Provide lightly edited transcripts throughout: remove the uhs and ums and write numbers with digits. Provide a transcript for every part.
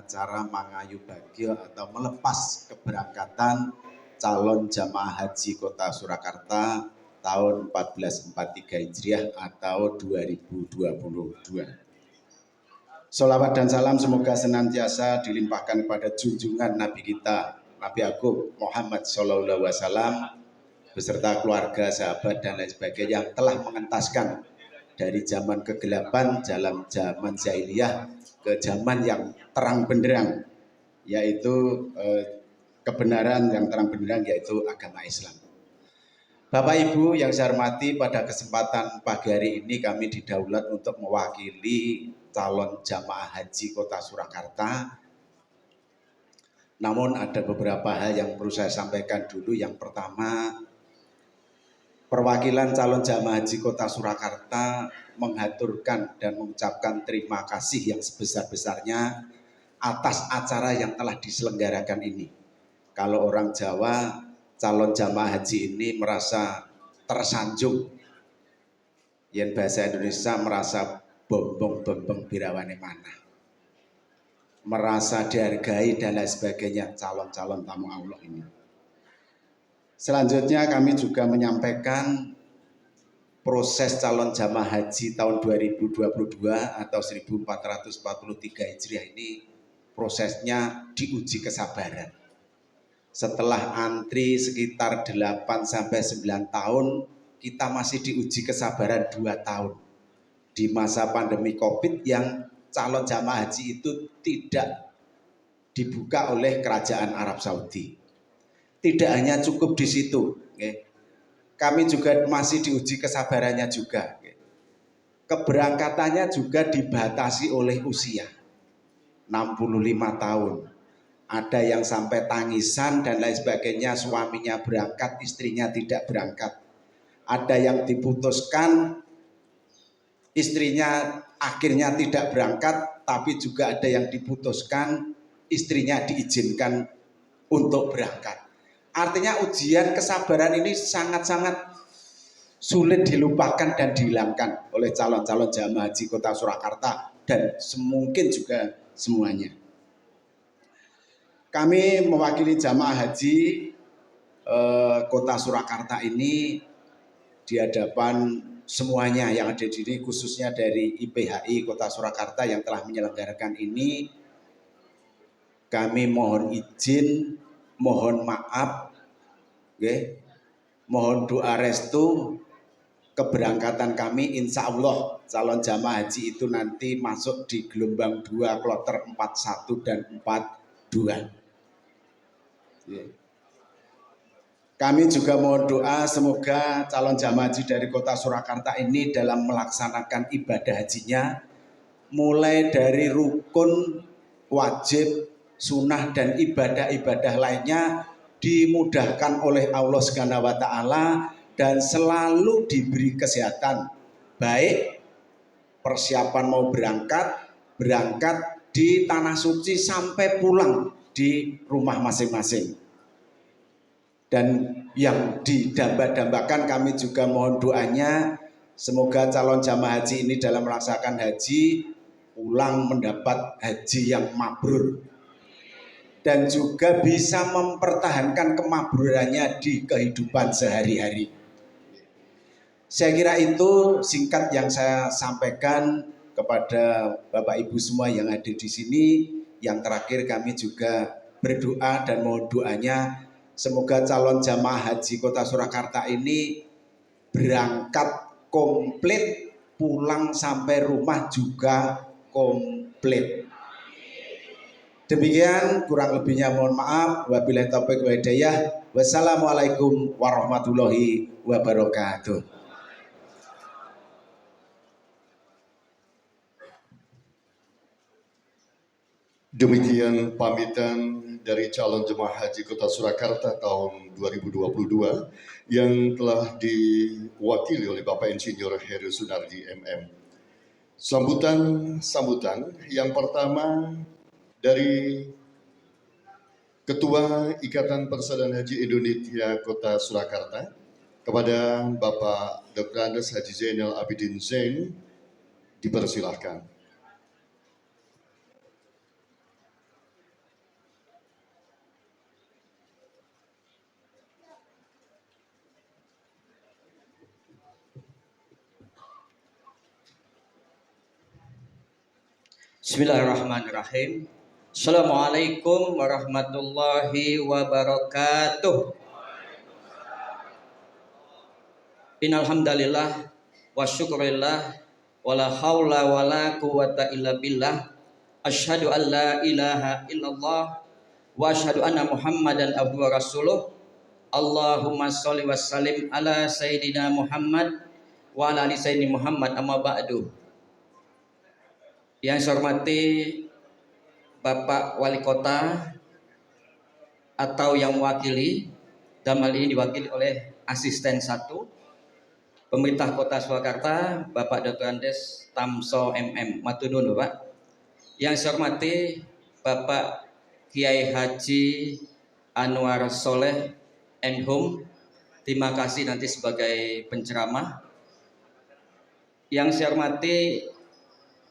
acara mangayu bagyo atau melepas keberangkatan calon jamaah haji Kota Surakarta tahun 1443 Hijriah atau 2022. Sholawat dan salam semoga senantiasa dilimpahkan kepada junjungan Nabi kita, Nabi Agung Muhammad Sallallahu Alaihi Wasallam beserta keluarga, sahabat dan lain sebagainya yang telah mengentaskan dari zaman kegelapan, dalam zaman jahiliyah ke zaman yang terang benderang, yaitu kebenaran yang terang benderang, yaitu agama Islam. Bapak Ibu yang saya hormati, pada kesempatan pagi hari ini kami didaulat untuk mewakili calon jamaah haji Kota Surakarta. Namun ada beberapa hal yang perlu saya sampaikan dulu. Yang pertama, perwakilan calon jamaah haji Kota Surakarta mengaturkan dan mengucapkan terima kasih yang sebesar-besarnya atas acara yang telah diselenggarakan ini. Kalau orang Jawa, calon jamaah haji ini merasa tersanjung. Yang bahasa Indonesia merasa bombong-bombong birawane mana. Merasa dihargai dan lain sebagainya calon-calon tamu Allah ini. Selanjutnya kami juga menyampaikan proses calon jamaah haji tahun 2022 atau 1443 Hijriah ini prosesnya diuji kesabaran. Setelah antri sekitar 8-9 tahun, kita masih diuji kesabaran 2 tahun. Di masa pandemi Covid yang calon jamaah haji itu tidak dibuka oleh kerajaan Arab Saudi. Tidak hanya cukup di situ, kami juga masih diuji kesabarannya juga. Keberangkatannya juga dibatasi oleh usia 65 tahun. Ada yang sampai tangisan dan lain sebagainya, suaminya berangkat, istrinya tidak berangkat. Ada yang diputuskan, istrinya akhirnya tidak berangkat, tapi juga ada yang diputuskan, istrinya diizinkan untuk berangkat. Artinya ujian kesabaran ini sangat-sangat sulit dilupakan dan dihilangkan oleh calon-calon jamaah haji Kota Surakarta dan semungkin juga semuanya. Kami mewakili jamaah haji Kota Surakarta ini di hadapan semuanya yang ada di sini, khususnya dari IPHI Kota Surakarta yang telah menyelenggarakan ini. Kami mohon izin, mohon maaf, mohon doa restu keberangkatan kami. Insya Allah calon jamaah haji itu nanti masuk di gelombang 2 kloter 41 dan 42. Kami juga mohon doa semoga calon jamaah haji dari Kota Surakarta ini dalam melaksanakan ibadah hajinya, mulai dari rukun, wajib, sunnah dan ibadah-ibadah lainnya dimudahkan oleh Allah Subhanahu wa Ta'ala dan selalu diberi kesehatan, baik persiapan mau berangkat di tanah suci sampai pulang di rumah masing-masing. Dan yang didamba-dambakan, kami juga mohon doanya semoga calon jamaah haji ini dalam melaksanakan haji pulang mendapat haji yang mabrur dan juga bisa mempertahankan kemabrurannya di kehidupan sehari-hari. Saya kira itu singkat yang saya sampaikan kepada Bapak Ibu semua yang ada di sini. Yang terakhir kami juga berdoa dan mohon doanya semoga calon jamaah haji Kota Surakarta ini berangkat komplit, pulang sampai rumah juga komplit. Demikian, kurang lebihnya mohon maaf. Wabillahi taufiq wal hidayah. Wassalamualaikum warahmatullahi wabarakatuh. Demikian pamitan dari calon jemaah haji Kota Surakarta tahun 2022 yang telah diwakili oleh Bapak Insinyur Heru Sunardi MM. Sambutan yang pertama dari Ketua Ikatan Persaudaraan Haji Indonesia Kota Surakarta kepada Bapak Dr. Andes Haji Zainal Abidin Zain, dipersilahkan. Bismillahirrahmanirrahim. Assalamualaikum warahmatullahi wabarakatuh. Innalhamdalillah wa syukurillah wala haula wala quwata illa billah. Asyhadu an la ilaha illallah wa asyhadu anna Muhammadan abduhu wa rasuluh. Allahumma sholli wa sallim ala sayyidina Muhammad wa ala ali sayyidina Muhammad, amma ba'du. Yang saya hormati Bapak Wali Kota atau yang mewakili, dalam hal ini diwakili oleh Asisten 1 Pemerintah Kota Surakarta, Bapak Dr. Andes Tamso MM. Matur nuwun Bapak. Yang saya hormati Bapak Kiai Haji Anwar Soleh Enhum, terima kasih nanti sebagai penceramah. Yang saya hormati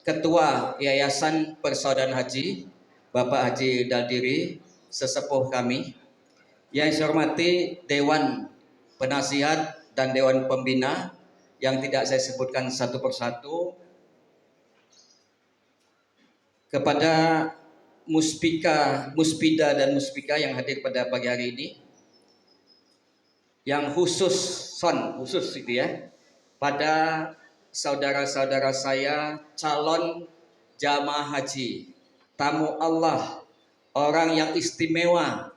Ketua Yayasan Persaudaraan Haji, Bapak Haji Daldiri, sesepuh kami. Yang saya hormati Dewan Penasihat dan Dewan Pembina yang tidak saya sebutkan satu persatu. Kepada Muspika, Muspida dan Muspika yang hadir pada pagi hari ini. Yang khusus gitu ya, pada saudara-saudara saya calon jamaah haji, tamu Allah, orang yang istimewa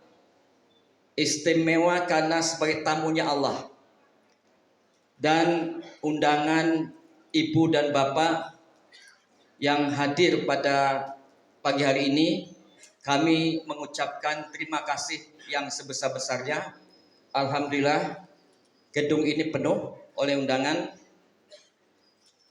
karena sebagai tamunya Allah, dan undangan ibu dan bapak yang hadir pada pagi hari ini, kami mengucapkan terima kasih yang sebesar-besarnya. Alhamdulillah gedung ini penuh oleh undangan.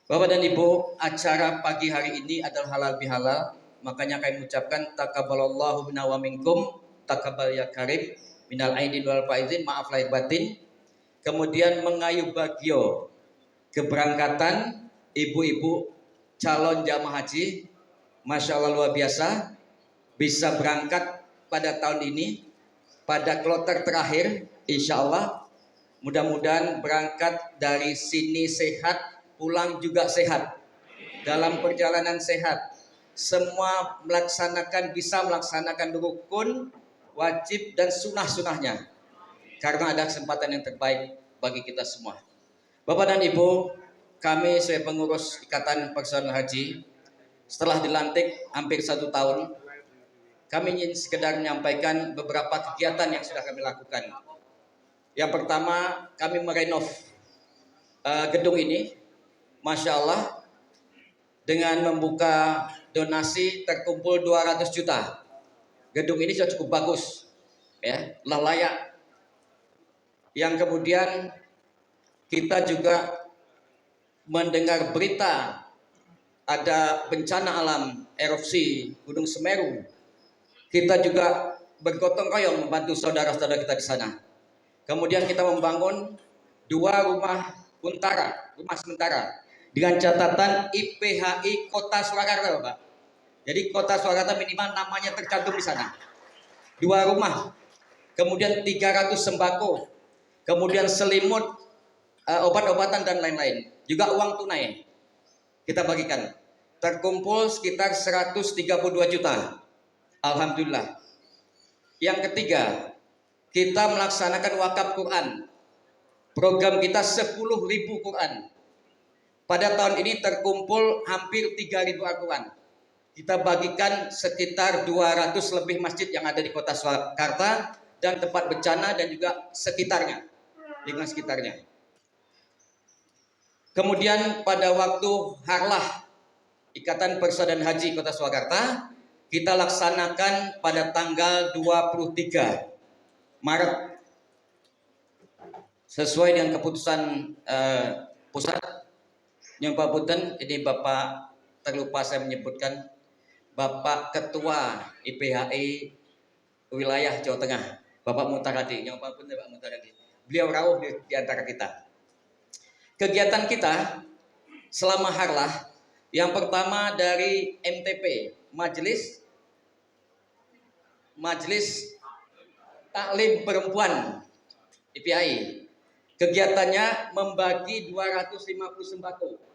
Bapak dan Ibu, acara pagi hari ini adalah halal bihalal, makanya kami mengucapkan taqabbalallahu minna wa minkum, taqabbal ya karim, minal aidin wal faizin, maaf lahir batin. Kemudian mengayu bagio keberangkatan ibu-ibu calon jamaah haji, Masya Allah luar biasa, bisa berangkat pada tahun ini, pada kloter terakhir, insya Allah, mudah-mudahan berangkat dari sini sehat, pulang juga sehat, dalam perjalanan sehat, semua bisa melaksanakan rukun, wajib dan sunnah-sunnahnya, karena ada kesempatan yang terbaik bagi kita semua. Bapak dan Ibu, kami sebagai pengurus Ikatan Persaudaraan Haji, setelah dilantik hampir 1 tahun, kami ingin sekedar menyampaikan beberapa kegiatan yang sudah kami lakukan. Yang pertama, kami merenov gedung ini. Masya Allah, dengan membuka donasi terkumpul 200 juta. Gedung ini sudah cukup bagus, ya, layak. Yang kemudian kita juga mendengar berita ada bencana alam, erupsi Gunung Semeru. Kita juga bergotong royong membantu saudara-saudara kita di sana. Kemudian kita membangun 2 rumah sementara dengan catatan IPHI Kota Surakarta, Bapak. Jadi Kota Surakarta minimal namanya tercantum di sana. 2 rumah, kemudian 300 sembako, kemudian selimut, obat-obatan dan lain-lain. Juga uang tunai kita bagikan. Terkumpul sekitar 132 juta. Alhamdulillah. Yang ketiga, kita melaksanakan wakaf Quran. Program kita 10.000 Quran. Pada tahun ini terkumpul hampir 3.000 Al-Quran. Kita bagikan sekitar 200 lebih masjid yang ada di Kota Surakarta dan tempat bencana dan juga sekitarnya, lingkungan sekitarnya. Kemudian pada waktu Harlah Ikatan Persaudaraan Haji Kota Surakarta, kita laksanakan pada tanggal 23 Maret sesuai dengan keputusan pusat. Yang Pak Punten, ini Bapak terlupa saya menyebutkan, Bapak Ketua IPHI wilayah Jawa Tengah, Bapak Mutaradi. Yang Pak Punten, Pak Mutaradi. Beliau rawuh di antara kita. Kegiatan kita selama Harlah, yang pertama dari MTP, Majelis Taklim Perempuan IPHI. Kegiatannya membagi 250 sembako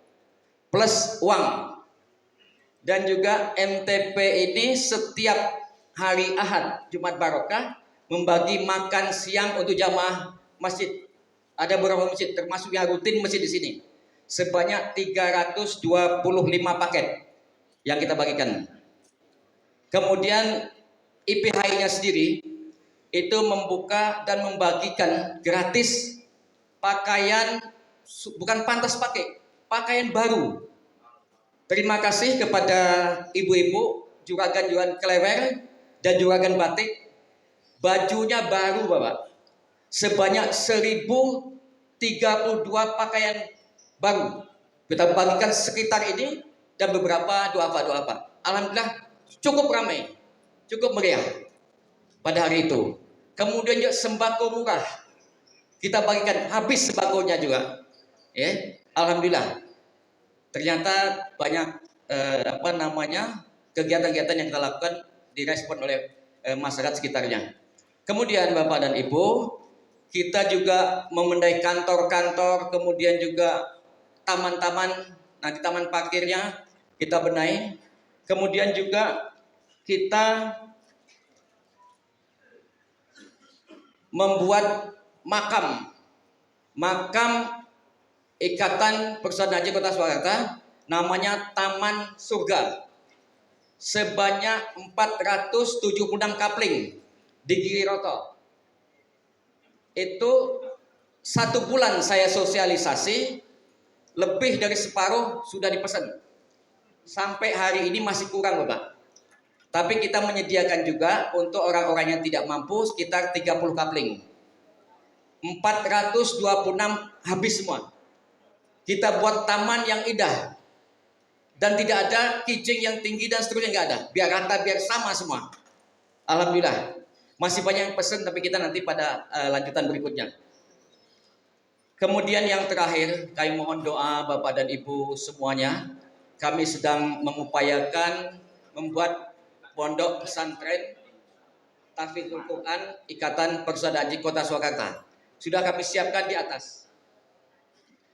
plus uang. dan juga MTP ini setiap hari Ahad Jumat Barokah membagi makan siang untuk jamaah masjid. Ada beberapa masjid termasuk yang rutin masjid di sini. Sebanyak 325 paket yang kita bagikan. Kemudian IPHI-nya sendiri itu membuka dan membagikan gratis pakaian, bukan pantas pakai, pakaian baru. Terima kasih kepada ibu-ibu juragan klewer dan juragan batik. Bajunya baru Bapak, sebanyak 1032 pakaian baru kita bagikan sekitar ini dan beberapa doa-doa. Alhamdulillah cukup ramai, cukup meriah pada hari itu. Kemudian juga sembako murah kita bagikan, habis sembakonya juga. Ya, alhamdulillah. Ternyata banyak kegiatan-kegiatan yang kita lakukan direspon oleh masyarakat sekitarnya. Kemudian Bapak dan Ibu, kita juga membenahi kantor-kantor, kemudian juga taman-taman, nanti taman parkirnya kita benahi. Kemudian juga kita membuat makam Ikatan Persaudaraan Haji Kota Surakarta, namanya Taman Surga, sebanyak 476 kapling di Giriroto. Itu 1 bulan saya sosialisasi, lebih dari separuh sudah dipesan. Sampai hari ini masih kurang Bapak. Tapi kita menyediakan juga untuk orang-orang yang tidak mampu sekitar 30 kapling. 426 habis semua. Kita buat taman yang indah. Dan tidak ada kijing yang tinggi dan seterusnya, nggak ada. Biar rata, biar sama semua. Alhamdulillah. Masih banyak yang pesan, tapi kita nanti pada lanjutan berikutnya. Kemudian yang terakhir, kami mohon doa Bapak dan Ibu semuanya. Kami sedang mengupayakan membuat pondok pesantren Tahfidzul Quran Ikatan Persaudaraan Haji Kota Surakarta. Sudah kami siapkan di atas.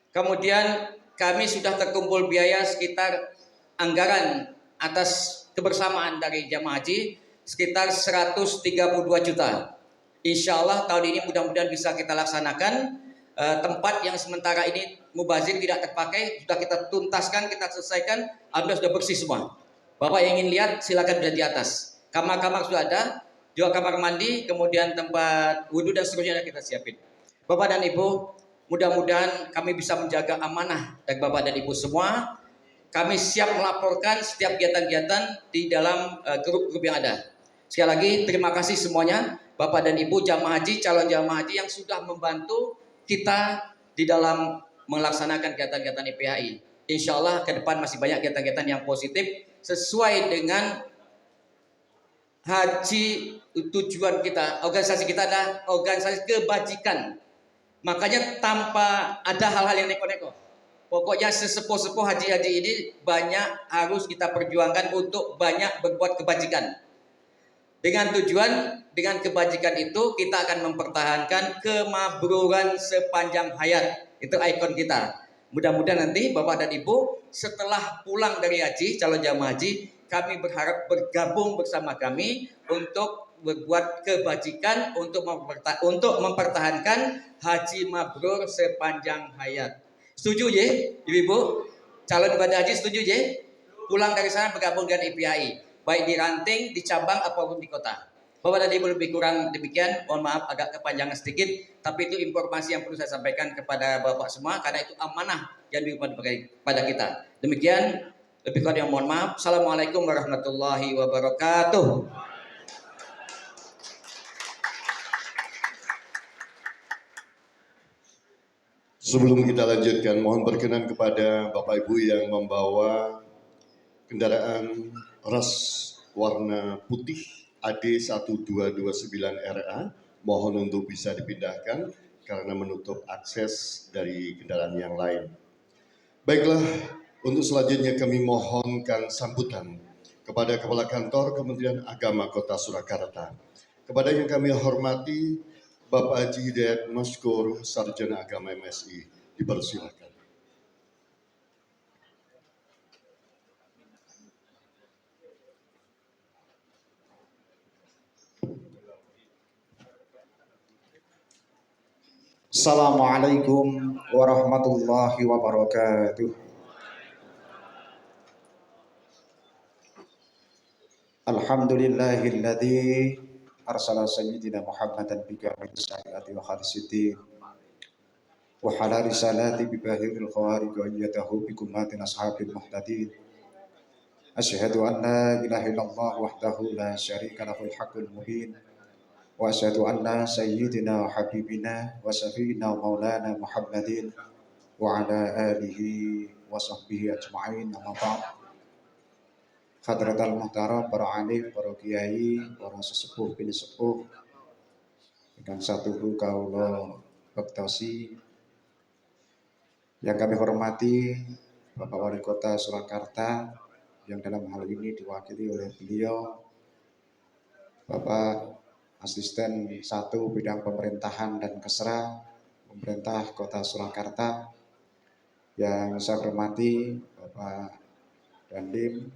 Kemudian kami sudah terkumpul biaya sekitar anggaran atas kebersamaan dari jamaah haji sekitar 132 juta. Insya Allah tahun ini mudah-mudahan bisa kita laksanakan. Tempat yang sementara ini mubazir tidak terpakai sudah kita tuntaskan, kita selesaikan, alhamdulillah sudah bersih semua. Bapak yang ingin lihat silakan berada di atas. Kamar-kamar sudah ada, juga kamar mandi, kemudian tempat wudhu dan seterusnya kita siapin. Bapak dan Ibu, mudah-mudahan kami bisa menjaga amanah dari Bapak dan Ibu semua. Kami siap melaporkan setiap kegiatan-kegiatan di dalam grup-grup yang ada. Sekali lagi terima kasih semuanya Bapak dan Ibu jamaah haji, calon jamaah haji yang sudah membantu kita di dalam melaksanakan kegiatan-kegiatan IPHI. Insya Allah ke depan masih banyak kegiatan-kegiatan yang positif sesuai dengan haji. Tujuan kita, organisasi kita adalah organisasi kebajikan. Makanya tanpa ada hal-hal yang neko-neko. Pokoknya sesepuh-sepuh haji-haji ini banyak harus kita perjuangkan untuk banyak berbuat kebajikan. Dengan tujuan, dengan kebajikan itu kita akan mempertahankan kemabruran sepanjang hayat. Itu ikon kita. Mudah-mudahan nanti Bapak dan Ibu setelah pulang dari haji, calon jamaah haji, kami berharap bergabung bersama kami untuk berbuat kebajikan untuk mempertahankan haji mabrur sepanjang hayat. Setuju ya, Ibu-ibu? Calon ibadah haji setuju ya? Pulang dari sana bergabung dengan IPHI, baik di ranting, di cabang ataupun di kota. Bapak dan Ibu lebih kurang demikian, mohon maaf agak kepanjangan sedikit, tapi itu informasi yang perlu saya sampaikan kepada Bapak semua karena itu amanah yang diberikan kepada kita. Demikian, lebih kurang yang mohon maaf. Assalamualaikum warahmatullahi wabarakatuh. Sebelum kita lanjutkan, mohon berkenan kepada Bapak Ibu yang membawa kendaraan ras warna putih AD1229RA, mohon untuk bisa dipindahkan karena menutup akses dari kendaraan yang lain. Baiklah, untuk selanjutnya kami mohonkan sambutan kepada Kepala Kantor Kementerian Agama Kota Surakarta. Kepada yang kami hormati, Bapak Haji Hidayat Maskur, Sarjana Agama MSI, dipersilakan. Assalamualaikum warahmatullahi wabarakatuh. Alhamdulillahilladzi arsala sayyidina Muhammadan bi kamil syariati wa khalisidin wa hala risalati bi bahiril khawariq wa ayyadahu bi kummatin ashabil muhtadin. Asyhadu an la ilaha illallah wahdahu la syarika lahul haqqul mubin wa asyhadu anna sayyidina wa habibina wa syafiina wa maulana Muhammadin wa ala alihi wa sahbihi ajma'in, amma ba'd. Hadratal muhtaram, para alim, para kiai, para sesepuh bin sepuh ingkang satuhu kaula bektosi, yang kami hormati Bapak Wali Kota Surakarta yang dalam hal ini diwakili oleh beliau Bapak Asisten 1 Bidang Pemerintahan dan Kesra Pemerintah Kota Surakarta, yang saya hormati Bapak Dandim,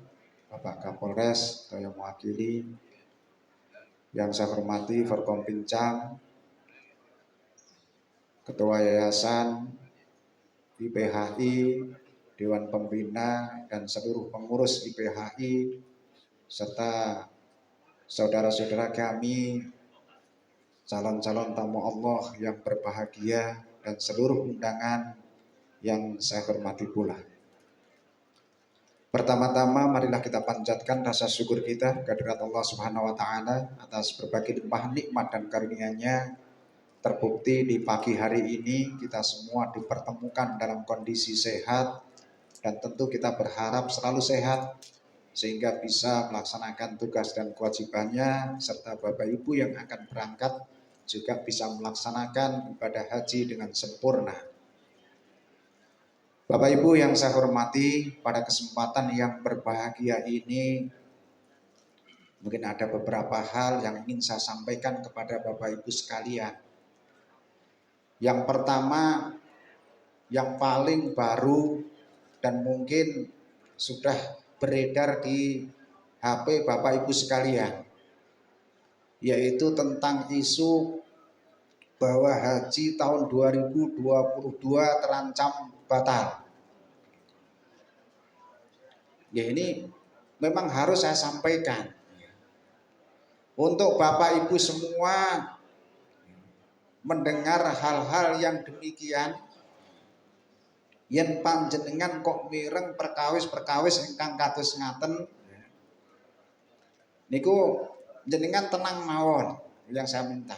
Bapak Kapolres atau yang mewakili, yang saya hormati Forkompincam, Ketua Yayasan, IPHI, Dewan Pembina dan seluruh pengurus IPHI, serta saudara-saudara kami, calon-calon tamu Allah yang berbahagia dan seluruh undangan yang saya hormati pula. Pertama-tama marilah kita panjatkan rasa syukur kita kehadirat Allah Subhanahu wa taala atas berbagai limpah nikmat dan karunia-Nya. Terbukti di pagi hari ini kita semua dipertemukan dalam kondisi sehat, dan tentu kita berharap selalu sehat sehingga bisa melaksanakan tugas dan kewajibannya, serta Bapak Ibu yang akan berangkat juga bisa melaksanakan ibadah haji dengan sempurna. Bapak Ibu yang saya hormati, pada kesempatan yang berbahagia ini mungkin ada beberapa hal yang ingin saya sampaikan kepada Bapak Ibu sekalian. Yang pertama, yang paling baru dan mungkin sudah beredar di HP Bapak Ibu sekalian, yaitu tentang isu bahwa haji tahun 2022 terancam batal. Ya, ini memang harus saya sampaikan untuk Bapak Ibu semua mendengar hal-hal yang demikian, yen panjenengan kok mireng perkawis-perkawis ingkang kados ngaten niku jenengan tenang mawon, yang saya minta.